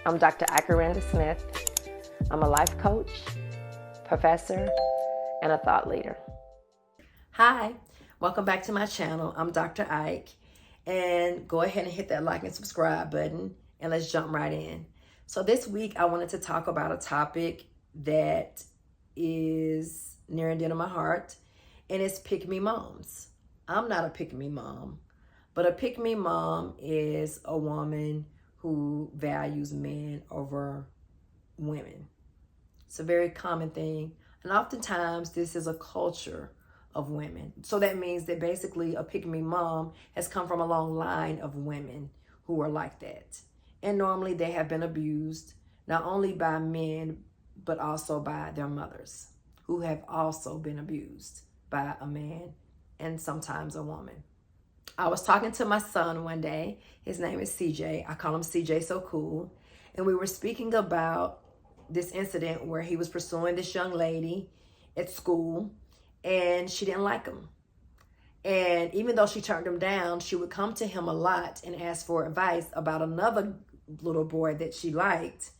I'm Dr. Akeranda Smith. I'm a life coach, professor, and a thought leader. Hi, welcome back to my channel. I'm Dr. Ike, and go ahead and hit that like and subscribe button, and let's jump right in. So this week I wanted to talk about a topic that is near and dear to my heart, and it's pick-me moms. I'm not a pick-me mom, but a pick-me mom is a woman who values men over women. It's a very common thing, and oftentimes this is a culture of women. So that means that basically a pick-me mom has come from a long line of women who are like that. And normally they have been abused, not only by men, but also by their mothers, who have also been abused by a man and sometimes a woman. I was talking to my son one day. His name is CJ. I call him CJ So Cool. And we were speaking about this incident where he was pursuing this young lady at school, and she didn't like him. And even though she turned him down, she would come to him a lot and ask for advice about another little boy that she liked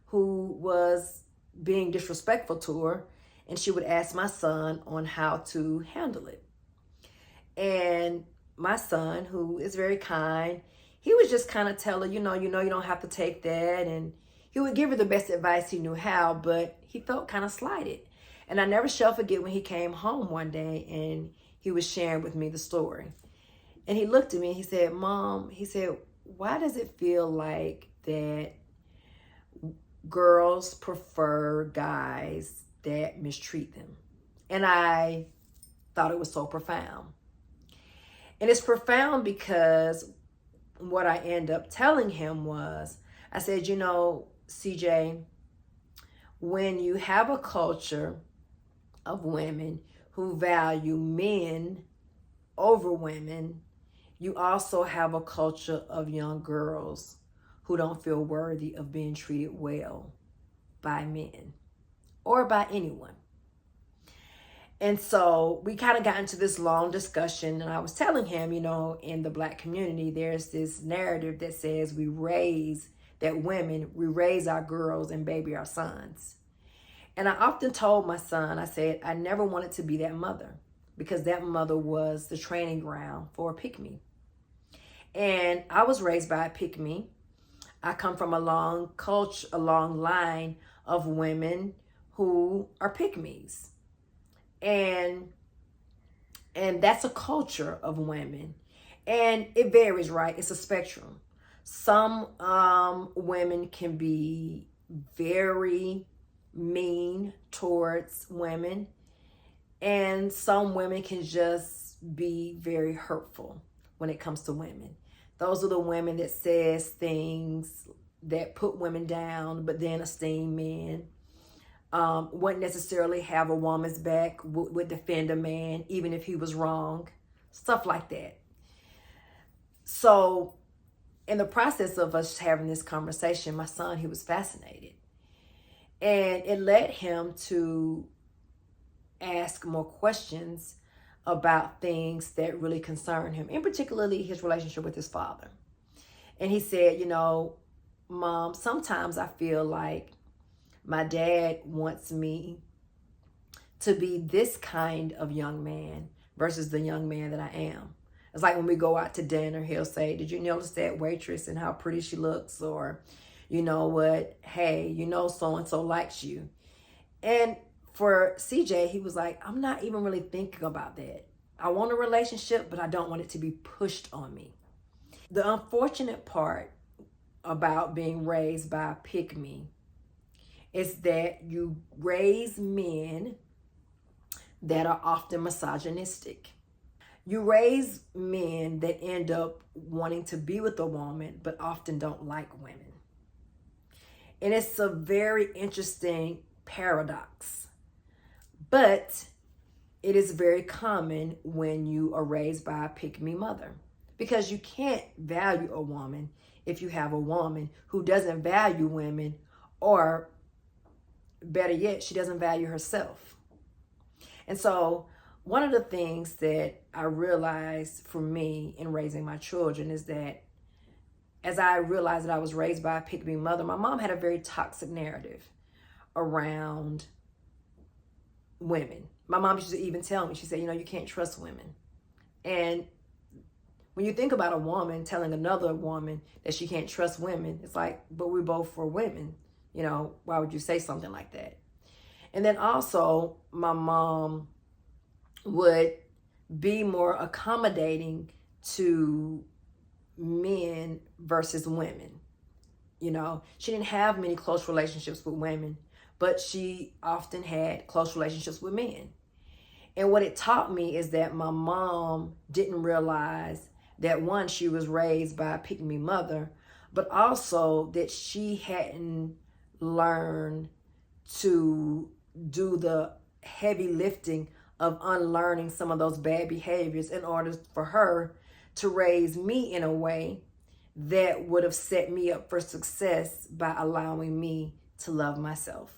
who was being disrespectful to her. And she would ask my son on how to handle it. And my son, who is very kind, he was just kind of tell her, you don't have to take that. And he would give her the best advice he knew how, but he felt kind of slighted. And I never shall forget when he came home one day and he was sharing with me the story. And he looked at me and he said, Mom, he said, why does it feel like that girls prefer guys that mistreat them? And I thought it was so profound. And it's profound because what I end up telling him was, I said, CJ, when you have a culture of women who value men over women, you also have a culture of young girls who don't feel worthy of being treated well by men or by anyone. And so we kind of got into this long discussion, and I was telling him, in the Black community, there's this narrative that says we raise our girls and baby our sons. And I often told my son, I said, I never wanted to be that mother, because that mother was the training ground for a pick-me. And I was raised by a pick-me. I come from a long line of women who are pick-me's. And that's a culture of women. And it varies, right? It's a spectrum. Some women can be very mean towards women, and some women can just be very hurtful when it comes to women. Those are the women that says things that put women down, but then esteem men. Wouldn't necessarily have a woman's back, would defend a man even if he was wrong, stuff like that. So in the process of us having this conversation, my son, he was fascinated, and it led him to ask more questions about things that really concern him, and particularly his relationship with his father. And he said, Mom, sometimes I feel like my dad wants me to be this kind of young man versus the young man that I am. It's like when we go out to dinner, he'll say, did you notice that waitress and how pretty she looks? Or, you know what, hey, so-and-so likes you. And for CJ, he was like, I'm not even really thinking about that. I want a relationship, but I don't want it to be pushed on me. The unfortunate part about being raised by a pick-me is that you raise men that are often misogynistic. You raise men that end up wanting to be with a woman, but often don't like women. And it's a very interesting paradox. But it is very common when you are raised by a pick-me mother, because you can't value a woman if you have a woman who doesn't value women, or better yet, she doesn't value herself. And so one of the things that I realized for me in raising my children is that as I realized that I was raised by a pick-me mother, my mom had a very toxic narrative around women. My mom used to even tell me, she said, you can't trust women. And when you think about a woman telling another woman that she can't trust women, it's like, but we both were women. Why would you say something like that? And then also, my mom would be more accommodating to men versus women. She didn't have many close relationships with women, but she often had close relationships with men. And what it taught me is that my mom didn't realize that, one, she was raised by a pick-me mother, but also that she hadn't learned to do the heavy lifting of unlearning some of those bad behaviors in order for her to raise me in a way that would have set me up for success by allowing me to love myself.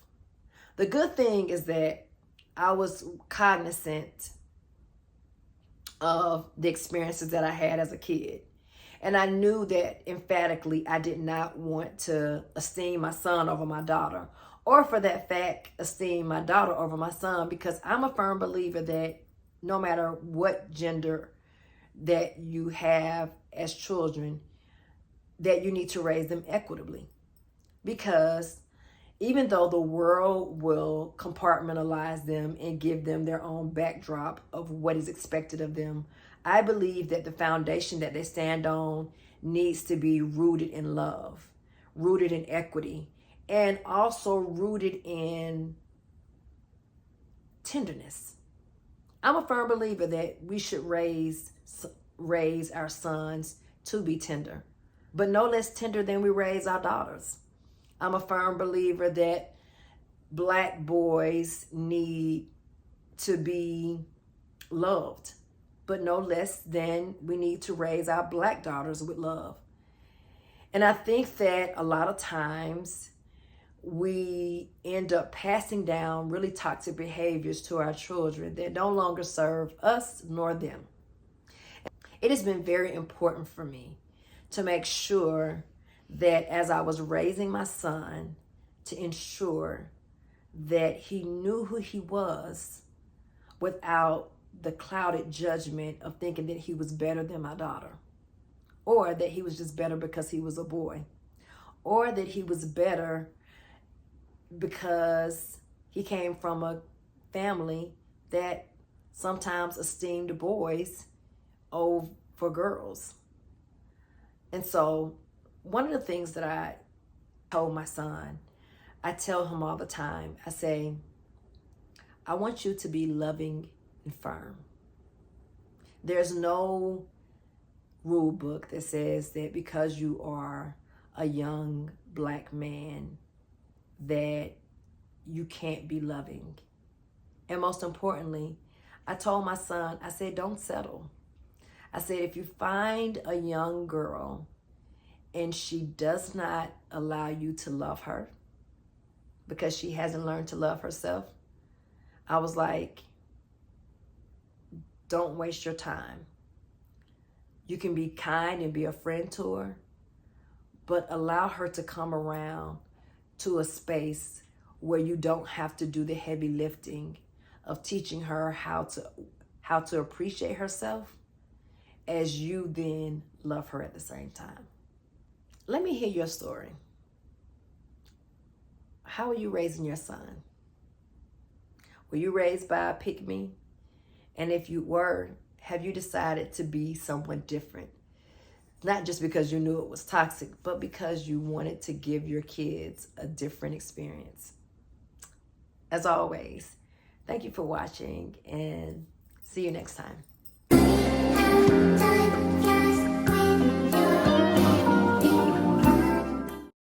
The good thing is that I was cognizant of the experiences that I had as a kid. And I knew that emphatically I did not want to esteem my son over my daughter, or for that fact, esteem my daughter over my son, because I'm a firm believer that no matter what gender that you have as children, that you need to raise them equitably. Because even though the world will compartmentalize them and give them their own backdrop of what is expected of them, I believe that the foundation that they stand on needs to be rooted in love, rooted in equity, and also rooted in tenderness. I'm a firm believer that we should raise our sons to be tender, but no less tender than we raise our daughters. I'm a firm believer that Black boys need to be loved, but no less than we need to raise our Black daughters with love. And I think that a lot of times we end up passing down really toxic behaviors to our children that no longer serve us nor them. It has been very important for me to make sure that as I was raising my son, to ensure that he knew who he was without the clouded judgment of thinking that he was better than my daughter, or that he was just better because he was a boy, or that he was better because he came from a family that sometimes esteemed boys over girls. And so one of the things that I told my son, I tell him all the time, I say, I want you to be loving and firm. There's no rule book that says that because you are a young Black man that you can't be loving. And most importantly, I told my son, I said, don't settle. I said, if you find a young girl and she does not allow you to love her because she hasn't learned to love herself, I was like, don't waste your time. You can be kind and be a friend to her, but allow her to come around to a space where you don't have to do the heavy lifting of teaching her how to appreciate herself as you then love her at the same time. Let me hear your story. How are you raising your son? Were you raised by a pick-me? And if you were, have you decided to be someone different? Not just because you knew it was toxic, but because you wanted to give your kids a different experience. As always, thank you for watching and see you next time.